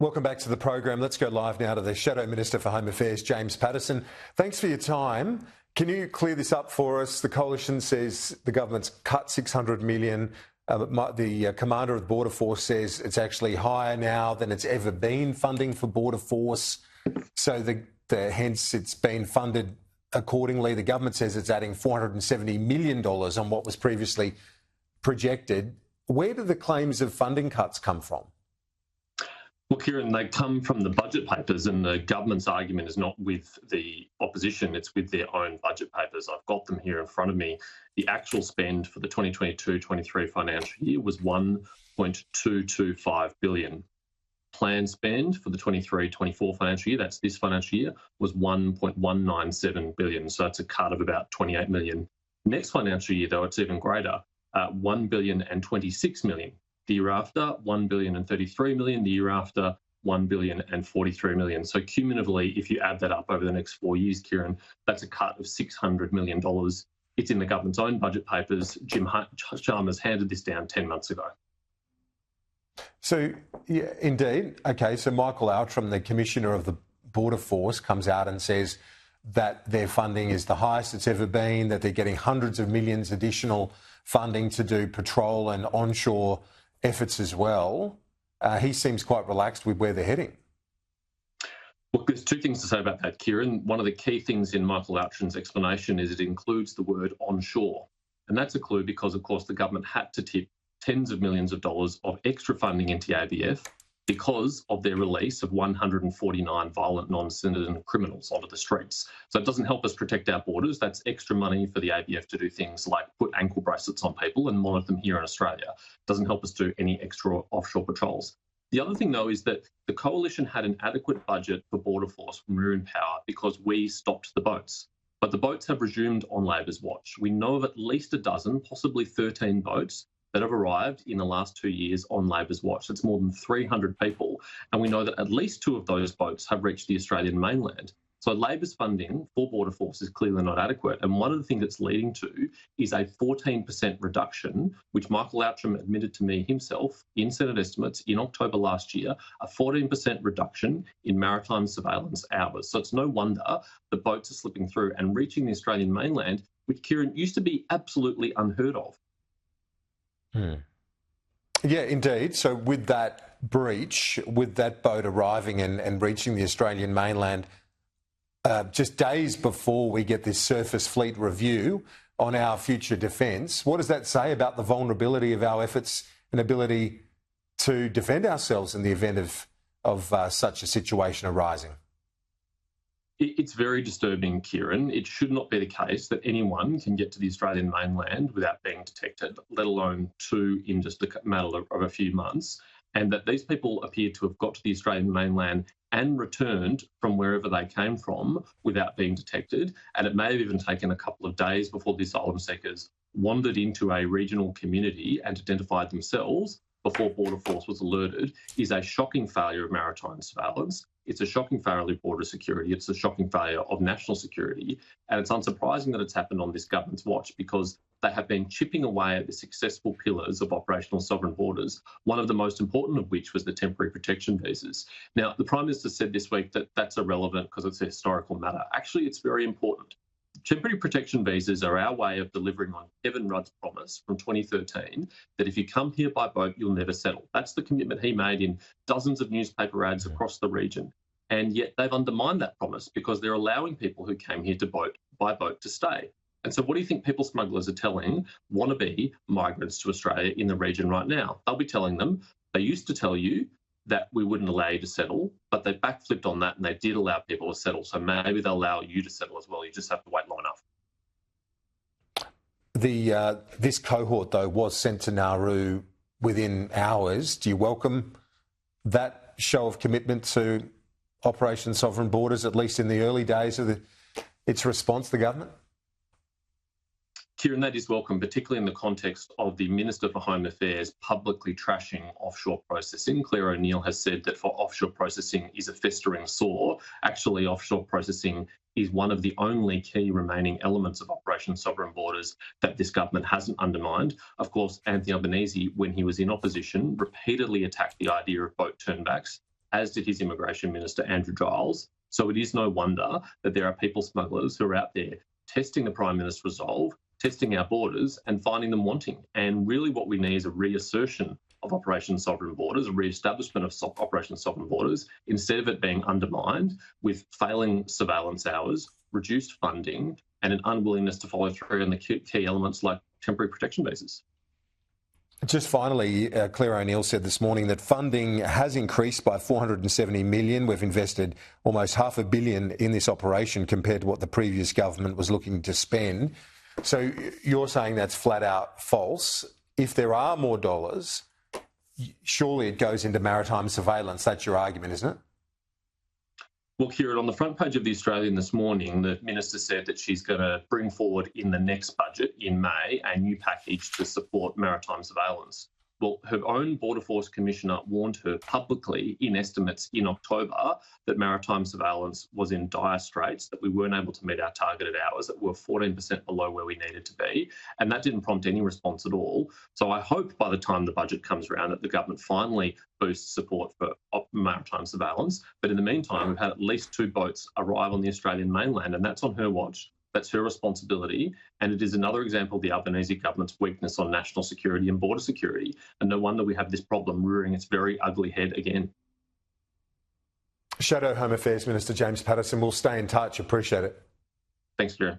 Welcome back to the program. Let's go live now to the Shadow Minister for Home Affairs, James Paterson. Thanks for your time. Can you clear this up for us? The Coalition says the government's cut $600 million. The commander of the Border Force says it's actually higher now than it's ever been, funding for Border Force. So hence it's been funded accordingly. The government says it's adding $470 million on what was previously projected. Where do the claims of funding cuts come from? Well, Kieran, they come from the budget papers, and the government's argument is not with the opposition, it's with their own budget papers. I've got them here in front of me. The actual spend for the 2022-23 financial year was $1.225 billion. Planned spend for the 23-24 financial year, that's this financial year, was $1.197 billion. So that's a cut of about $28 million. Next financial year, though, it's even greater, $1.026 billion. The year after, $1.033 billion. The year after, $1.043 billion. So cumulatively, if you add that up over the next 4 years, Kieran, that's a cut of $600 million. It's in the government's own budget papers. Jim Chalmers handed this down 10 months ago. So, yeah, indeed. Okay, so Michael Outram, the Commissioner of the Border Force, comes out and says that their funding is the highest it's ever been, that they're getting hundreds of millions additional funding to do patrol and onshore efforts as well. He seems quite relaxed with where they're heading. Look, there's two things to say about that, Kieran. One of the key things in Michael Outram's explanation is it includes the word onshore. And that's a clue because, of course, the government had to tip tens of millions of dollars of extra funding into the ABF because of their release of 149 violent non-citizen criminals onto the streets. So it doesn't help us protect our borders. That's extra money for the ABF to do things like put ankle bracelets on people and monitor them here in Australia. It doesn't help us do any extra offshore patrols. The other thing, though, is that the Coalition had an adequate budget for Border Force when we were in power because we stopped the boats. But the boats have resumed on Labor's watch. We know of at least a dozen, possibly 13 boats that have arrived in the last 2 years on Labor's watch. That's more than 300 people. And we know that at least 2 of those boats have reached the Australian mainland. So Labor's funding for Border Force is clearly not adequate. And one of the things it's leading to is a 14% reduction, which Michael Outram admitted to me himself in Senate estimates in October last year, a 14% reduction in maritime surveillance hours. So it's no wonder the boats are slipping through and reaching the Australian mainland, which, Kieran, used to be absolutely unheard of. Yeah, indeed. So with that breach, with that boat arriving and reaching the Australian mainland just days before we get this surface fleet review on our future defence, what does that say about the vulnerability of our efforts and ability to defend ourselves in the event of such a situation arising? It's very disturbing, Kieran. It should not be the case that anyone can get to the Australian mainland without being detected, let alone 2 in just a matter of a few months, and that these people appear to have got to the Australian mainland and returned from wherever they came from without being detected. And it may have even taken a couple of days before the asylum seekers wandered into a regional community and identified themselves before Border Force was alerted, is a shocking failure of maritime surveillance. It's a shocking failure of border security. It's a shocking failure of national security. And it's unsurprising that it's happened on this government's watch because they have been chipping away at the successful pillars of operational sovereign borders, one of the most important of which was the temporary protection visas. Now, the Prime Minister said this week that that's irrelevant because it's a historical matter. Actually, it's very important. Temporary protection visas are our way of delivering on Kevin Rudd's promise from 2013 that if you come here by boat, you'll never settle. That's the commitment he made in dozens of newspaper ads across the region. And yet they've undermined that promise because they're allowing people who came here by boat to stay. And so what do you think people smugglers are telling wannabe migrants to Australia in the region right now? They'll be telling them, they used to tell you that we wouldn't allow you to settle, but they backflipped on that and they did allow people to settle. So maybe they'll allow you to settle as well. You just have to wait long enough. This cohort, though, was sent to Nauru within hours. Do you welcome that show of commitment to Operation Sovereign Borders, at least in the early days of its response, the government? Kieran, that is welcome, particularly in the context of the Minister for Home Affairs publicly trashing offshore processing. Claire O'Neill has said that for offshore processing is a festering sore. Actually, offshore processing is one of the only key remaining elements of Operation Sovereign Borders that this government hasn't undermined. Of course, Anthony Albanese, when he was in opposition, repeatedly attacked the idea of boat turnbacks as did his Immigration Minister, Andrew Giles. So it is no wonder that there are people smugglers who are out there testing the Prime Minister's resolve, testing our borders and finding them wanting. And really what we need is a reassertion of Operation Sovereign Borders, a re-establishment of Operation Sovereign Borders, instead of it being undermined with failing surveillance hours, reduced funding, and an unwillingness to follow through on the key elements like temporary protection visas. Just finally, Claire O'Neill said this morning that funding has increased by $470 million. We've invested almost $500 million in this operation compared to what the previous government was looking to spend. So you're saying that's flat out false. If there are more dollars, surely it goes into maritime surveillance. That's your argument, isn't it? Well, Kieran, on the front page of The Australian this morning, the Minister said that she's going to bring forward in the next budget in May a new package to support maritime surveillance. Well, her own Border Force Commissioner warned her publicly in estimates in October that maritime surveillance was in dire straits, that we weren't able to meet our targeted hours, that we were 14% below where we needed to be. And that didn't prompt any response at all. So I hope by the time the budget comes around that the government finally boosts support for maritime surveillance. But in the meantime, we've had at least 2 boats arrive on the Australian mainland, and that's on her watch. That's her responsibility, and it is another example of the Albanese government's weakness on national security and border security. And no wonder we have this problem rearing its very ugly head again. Shadow Home Affairs Minister James Paterson, will stay in touch. Appreciate it. Thanks, Kieran.